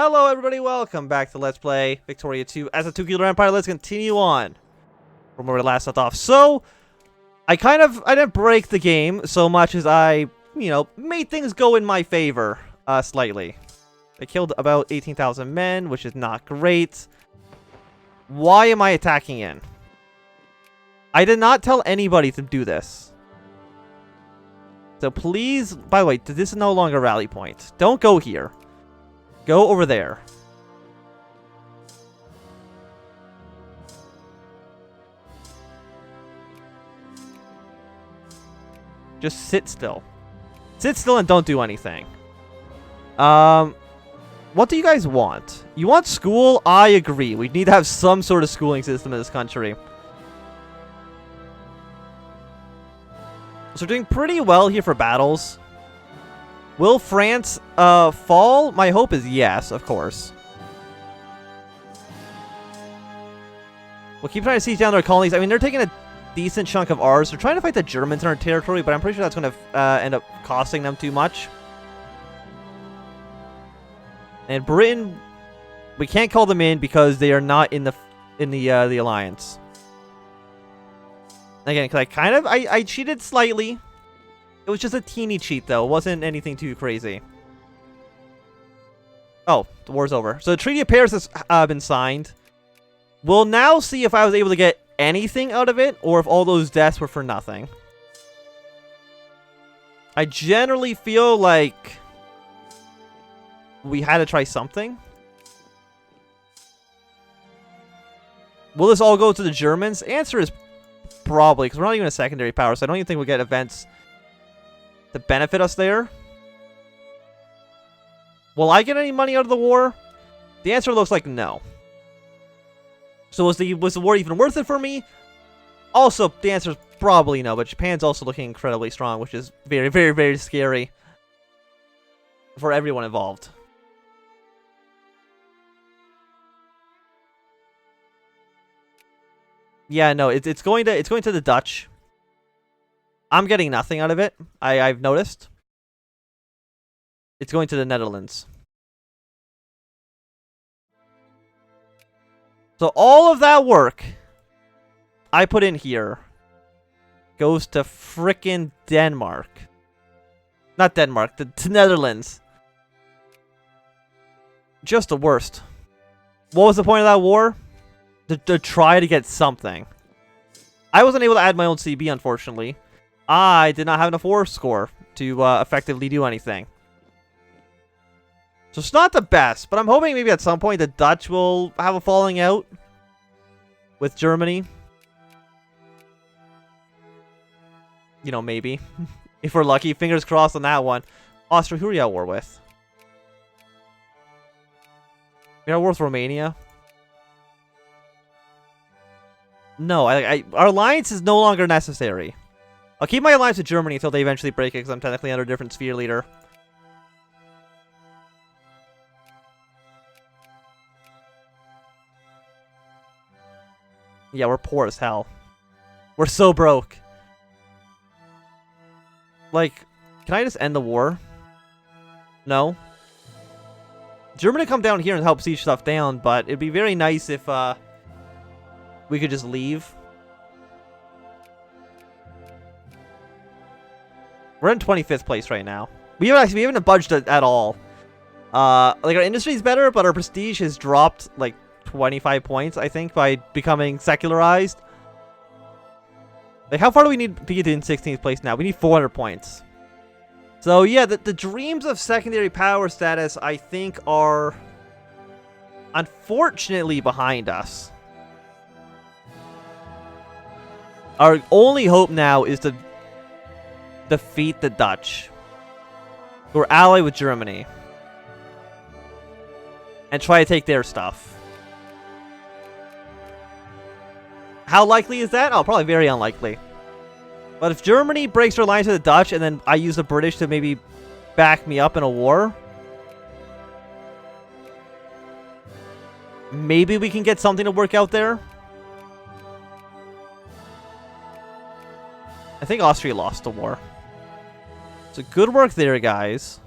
Hello everybody, welcome back to Let's Play Victoria 2 as a Tukulor Empire. Let's continue on from where we last left off. So, I didn't break the game so much as I, made things go in my favor, slightly. I killed about 18,000 men, which is not great. Why am I attacking in? I did not tell anybody to do this. So please, by the way, this is no longer a rally point. Don't go here. Go over there. Just sit still. Sit still and don't do anything. What do you guys want? You want school? I agree. We need to have some sort of schooling system in this country. So we're doing pretty well here for battles. Will France fall? My hope is yes, of course. We'll keep trying to siege down their colonies. I mean, they're taking a decent chunk of ours. They're trying to fight the Germans in our territory, but I'm pretty sure that's going to end up costing them too much. And Britain, we can't call them in because they are not in the alliance. Again, because I cheated slightly. It was just a teeny cheat, though. It wasn't anything too crazy. Oh, the war's over. So the Treaty of Paris has been signed. We'll now see if I was able to get anything out of it, or if all those deaths were for nothing. I generally feel like we had to try something. Will this all go to the Germans? Answer is probably, because we're not even a secondary power, so I don't even think we'll get events to benefit us there. Will I get any money out of the war? The answer looks like no. So was the war even worth it for me? Also, the answer is probably no, but Japan's also looking incredibly strong, which is very, very, very scary for everyone involved. Yeah, no, it's going to the Dutch. I'm getting nothing out of it. I've noticed. It's going to the Netherlands. So all of that work I put in here goes to frickin' Denmark. Not Denmark, the Netherlands. Just the worst. What was the point of that war? To try to get something. I wasn't able to add my own CB, unfortunately. I did not have enough war score to effectively do anything. So it's not the best, but I'm hoping maybe at some point the Dutch will have a falling out with Germany. You know, maybe. If we're lucky. Fingers crossed on that one. Austria, who are you at war with? You're at war with Romania? No, our alliance is no longer necessary. I'll keep my alliance with Germany until they eventually break it, because I'm technically under a different sphere leader. Yeah, we're poor as hell. We're so broke. Like, can I just end the war? No. Germany come down here and help siege stuff down, but it'd be very nice if we could just leave. We're in 25th place right now. We haven't budged at all. Like, our industry's better, but our prestige has dropped like 25 points, I think, by becoming secularized. Like, how far do we need to get in 16th place now? We need 400 points. So yeah, the dreams of secondary power status, I think, are unfortunately behind us. Our only hope now is to defeat the Dutch, who are allied with Germany, and try to take their stuff. How likely is that? Oh, probably very unlikely. But if Germany breaks their alliance with the Dutch, and then I use the British to maybe back me up in a war, maybe we can get something to work out there. I think Austria lost the war. So good work there, guys.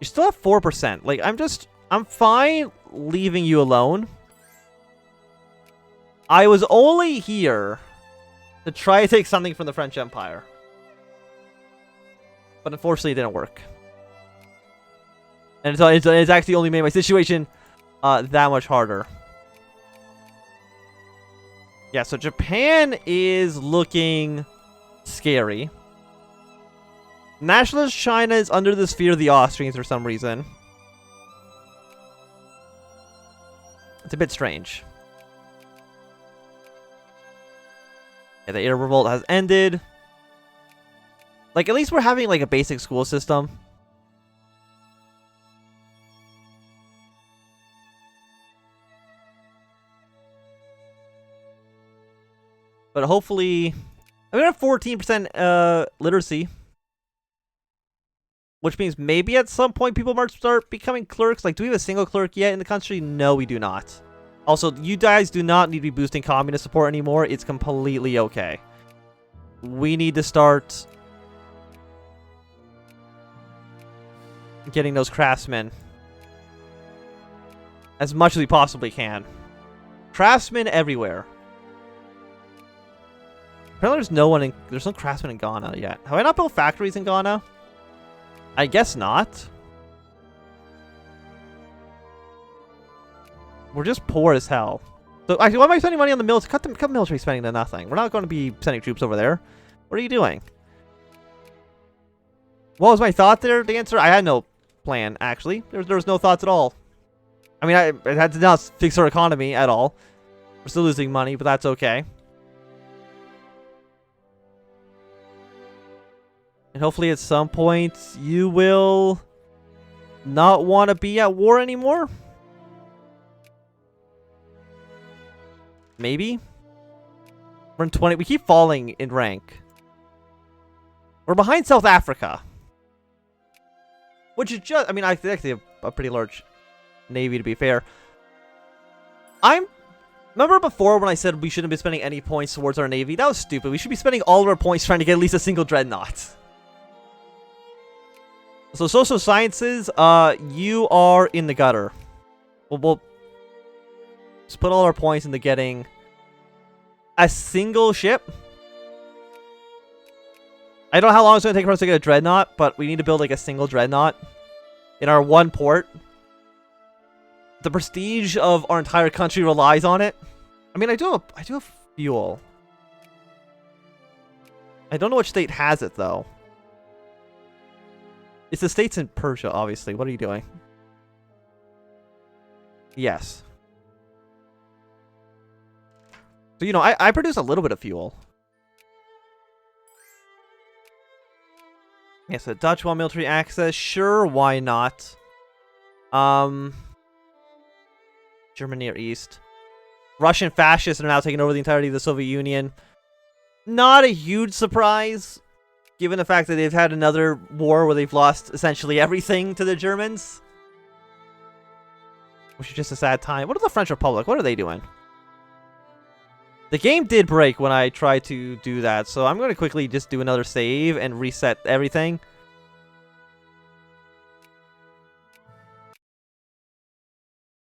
You still have 4%. Like, I'm fine leaving you alone. I was only here to try to take something from the French Empire. But unfortunately, it didn't work. And it's actually only made my situation that much harder. Yeah, so Japan is looking scary. Nationalist China is under the sphere of the Austrians for some reason. It's a bit strange. Yeah, the Arab Revolt has ended. Like, at least we're having, like, a basic school system. But hopefully... I mean, I have 14% literacy. Which means maybe at some point people might start becoming clerks. Like, do we have a single clerk yet in the country? No, we do not. Also, you guys do not need to be boosting communist support anymore. It's completely okay. We need to start getting those craftsmen as much as we possibly can. Craftsmen everywhere. Apparently there's no craftsmen in Ghana yet. Have I not built factories in Ghana? I guess not. We're just poor as hell. So actually, why am I spending money on the military? Cut military spending to nothing. We're not going to be sending troops over there. What are you doing? What was my thought there, the answer? I had no plan, actually. There was no thoughts at all. I mean, I had to not fix our economy at all. We're still losing money, but that's okay. And hopefully at some point you will not want to be at war anymore. Maybe. We're in 20. We keep falling in rank. We're behind South Africa. Which is just, I mean, I think actually a pretty large navy, to be fair. Remember before when I said we shouldn't be spending any points towards our navy? That was stupid. We should be spending all of our points trying to get at least a single dreadnought. So social sciences, you are in the gutter. We'll just put all our points into getting a single ship. I don't know how long it's going to take for us to get a dreadnought, but we need to build like a single dreadnought in our one port. The prestige of our entire country relies on it. I mean, I do have fuel. I don't know which state has it though. It's the states in Persia, obviously. What are you doing? Yes. So, you know, I produce a little bit of fuel. Yeah, so Dutch want military access. Sure, why not? Germany or East. Russian fascists are now taking over the entirety of the Soviet Union. Not a huge surprise, given the fact that they've had another war where they've lost essentially everything to the Germans. Which is just a sad time. What are the French Republic? What are they doing? The game did break when I tried to do that, so I'm going to quickly just do another save and reset everything.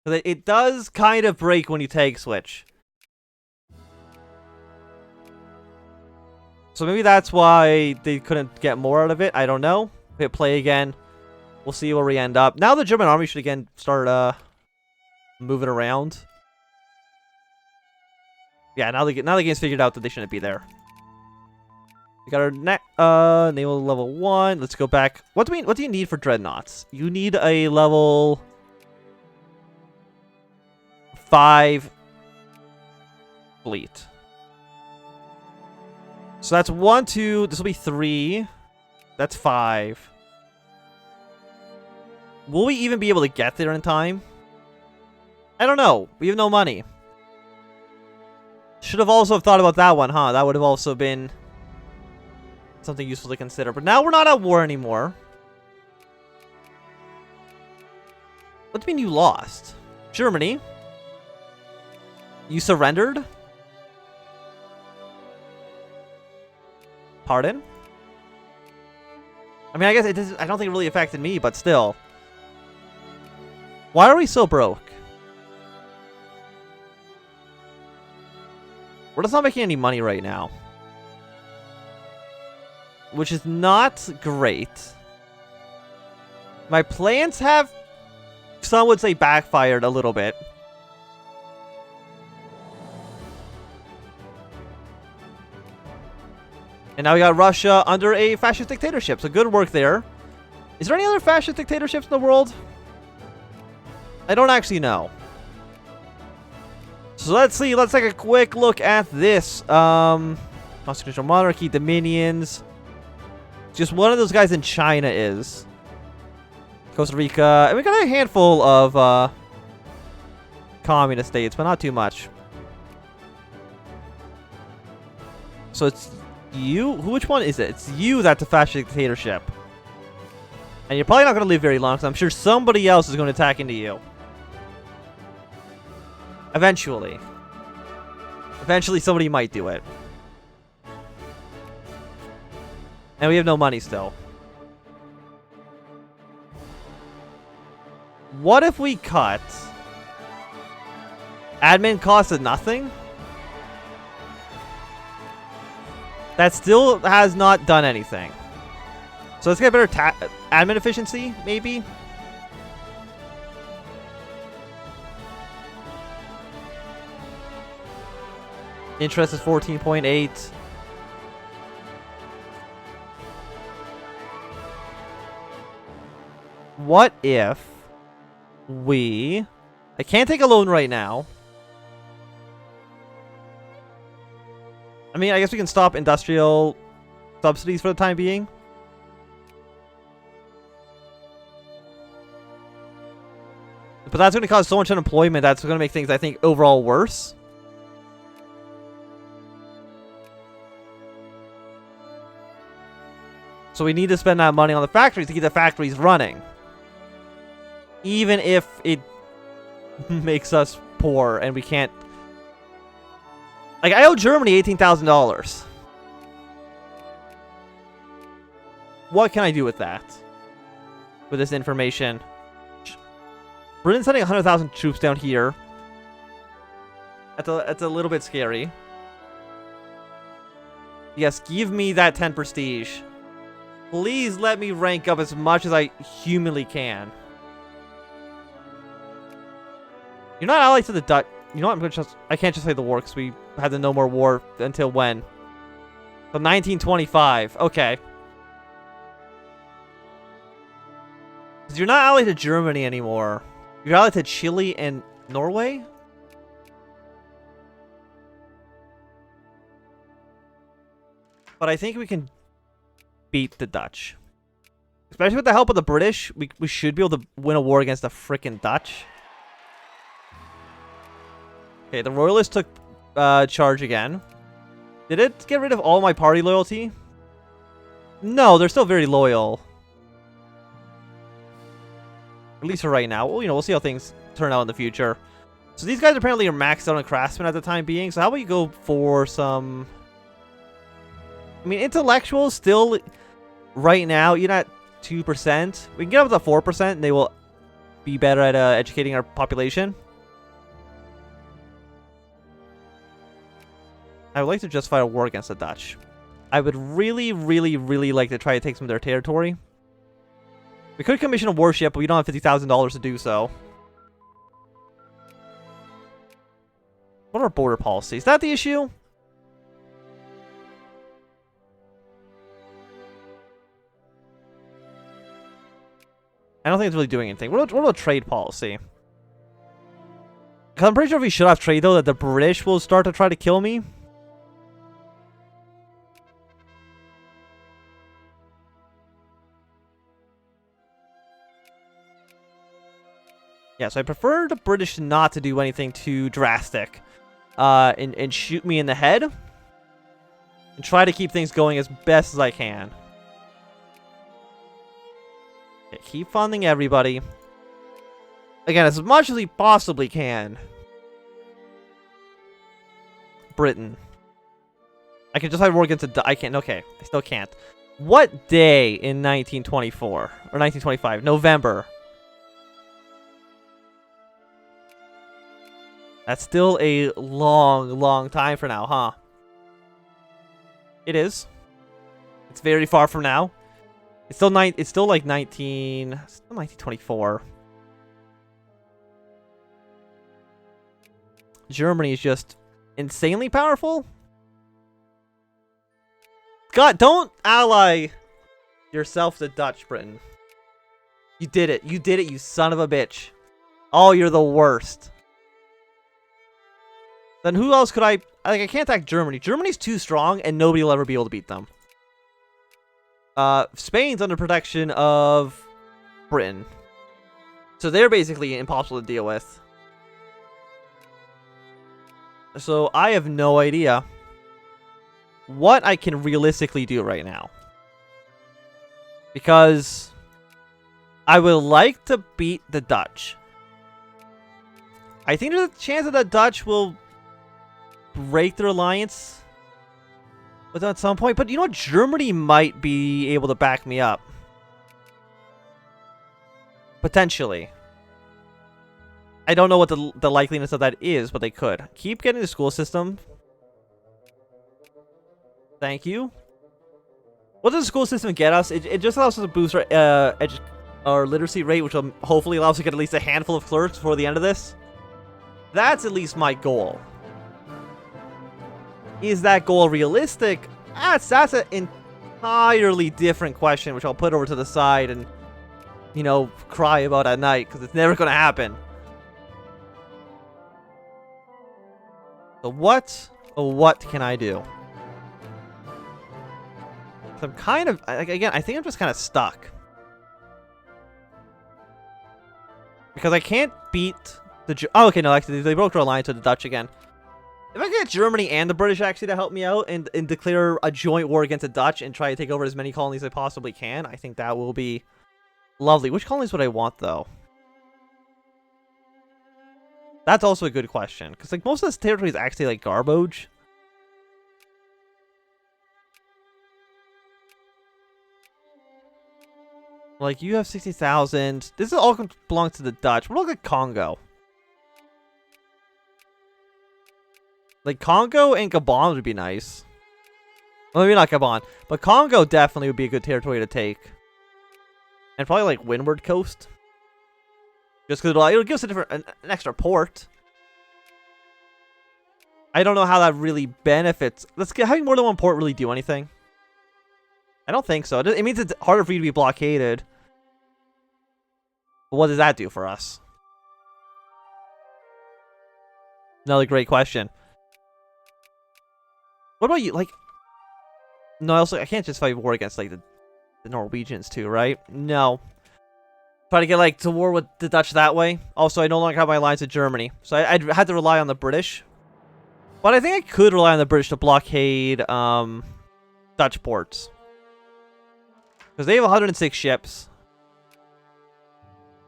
It does kind of break when you tag switch. So maybe that's why they couldn't get more out of it. I don't know. Hit play again. We'll see where we end up. Now the German army should again start moving around. Yeah, now the game's figured out that they shouldn't be there. We got our naval level 1. Let's go back. What do you need for dreadnoughts? You need a level 5 fleet. So that's 1, 2. This will be 3. That's 5. Will we even be able to get there in time? I don't know. We have no money. Should have also thought about that one, huh? That would have also been something useful to consider. But now we're not at war anymore. What do you mean you lost? Germany? You surrendered? Pardon? I mean, I guess it doesn't, I don't think it really affected me, but still. Why are we so broke? We're just not making any money right now. Which is not great. My plans have, some would say, backfired a little bit. And now we got Russia under a fascist dictatorship. So good work there. Is there any other fascist dictatorships in the world? I don't actually know. So let's see. Let's take a quick look at this. Constitutional monarchy, dominions. Just one of those guys in China is. Costa Rica. And we got a handful of communist states, but not too much. So it's you? Which one is it? It's you that's a fascist dictatorship. And you're probably not going to live very long, because I'm sure somebody else is going to attack into you. Eventually. Eventually somebody might do it. And we have no money still. What if we cut admin costs at nothing? That still has not done anything. So let's get better admin efficiency, maybe? Interest is 14.8. What if we... I can't take a loan right now. I mean, I guess we can stop industrial subsidies for the time being. But that's going to cause so much unemployment that's going to make things, I think, overall worse. So we need to spend that money on the factories to keep the factories running. Even if it makes us poor and we can't... Like, I owe Germany $18,000. What can I do with that? With this information? Britain's sending 100,000 troops down here. That's a little bit scary. Yes, give me that 10 prestige. Please let me rank up as much as I humanly can. You're not allied to the Dutch. You know what? I can't just say the war because we had the no more war until when? So 1925. Okay. Because you're not allied to Germany anymore. You're allied to Chile and Norway? But I think we can beat the Dutch. Especially with the help of the British, we should be able to win a war against the frickin' Dutch. Okay, the Royalists took charge again. Did it get rid of all my party loyalty? No, they're still very loyal. At least for right now. Well, we'll see how things turn out in the future. So these guys apparently are maxed out on craftsmen at the time being. So how about you go for some... I mean, intellectuals still, right now, you're at 2%. We can get up to 4% and they will be better at educating our population. I would like to just fight a war against the Dutch. I would really, really, really like to try to take some of their territory. We could commission a warship, but we don't have $50,000 to do so. What are our border policies? Is that the issue? I don't think it's really doing anything. What about trade policy? Because I'm pretty sure if we should have trade, though, that the British will start to try to kill me. Yeah, so I prefer the British not to do anything too drastic. And shoot me in the head. And try to keep things going as best as I can. Okay, keep funding everybody. Again, as much as we possibly can. Britain. I can just have war against I can't. Okay, I still can't. What day in 1924? Or 1925? November. That's still a long, long time for now, huh? It is. It's very far from now. It's still like 1924. Germany is just insanely powerful. God, don't ally yourself to Dutch, Britain. You did it. You did it, you son of a bitch. Oh, you're the worst. Then who else could I can't attack Germany. Germany's too strong, and nobody will ever be able to beat them. Spain's under protection of Britain. So they're basically impossible to deal with. So I have no idea what I can realistically do right now. Because I would like to beat the Dutch. I think there's a chance that the Dutch will break their alliance with them at some point. But you know what? Germany might be able to back me up. Potentially. I don't know what the likeliness of that is, but they could. Keep getting the school system. Thank you. What does the school system get us? It just allows us to boost our literacy rate, which will hopefully allow us to get at least a handful of clerks before the end of this. That's at least my goal. Is that goal realistic? That's an entirely different question, which I'll put over to the side and, you know, cry about at night, because it's never going to happen. So what can I do? I'm kind of, again, I think I'm just kind of stuck. Because I can't beat the... Oh, okay, no, actually, they broke their alliance with the Dutch again. If I get Germany and the British actually to help me out and declare a joint war against the Dutch and try to take over as many colonies as I possibly can, I think that will be lovely. Which colonies would I want, though? That's also a good question. Because, like, most of this territory is actually, like, garbage. Like, you have 60,000. This all belongs to the Dutch. What about, like, Congo? Like, Congo and Gabon would be nice. Well, maybe not Gabon. But Congo definitely would be a good territory to take. And probably, like, Windward Coast. Just because it'll give us an extra port. I don't know how that really benefits. Having more than one port really do anything? I don't think so. It means it's harder for you to be blockaded. But what does that do for us? Another great question. What about you? Like, no, I can't just fight war against, like, the Norwegians too, right? No. Try to get, like, to war with the Dutch that way. Also, I no longer have my alliance with Germany. So I'd had to rely on the British. But I think I could rely on the British to blockade Dutch ports. Because they have 106 ships.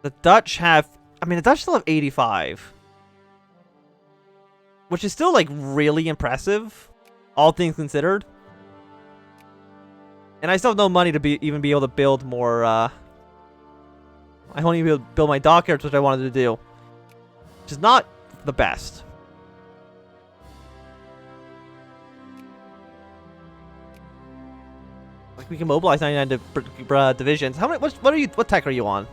The Dutch have... I mean, the Dutch still have 85. Which is still, like, really impressive. All things considered. And I still have no money to even be able to build more... I won't even be able to build my dockyards, which I wanted to do. Which is not the best. Like, we can mobilize 99 divisions. How many? What tech are you on?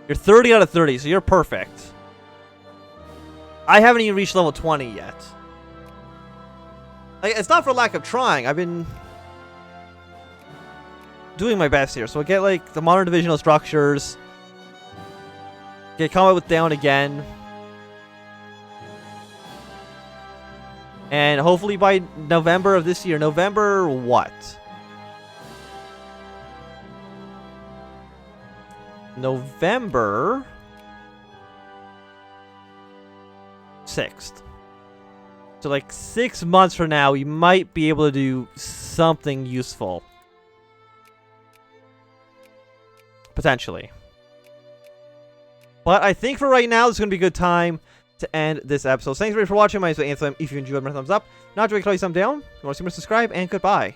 You're 30 out of 30, so you're perfect. I haven't even reached level 20 yet. Like, it's not for lack of trying. I've been doing my best here. So I get, like, the modern divisional structures. Get combat with down again. And hopefully by November of this year. November what? November 6th. So like 6 months from now, we might be able to do something useful. Potentially. But I think for right now, this is going to be a good time to end this episode. So thanks everybody for watching. My name is Anthem. If you enjoyed, remember thumbs up. Not enjoyed, click thumbs down. If you want to see more, subscribe, and goodbye.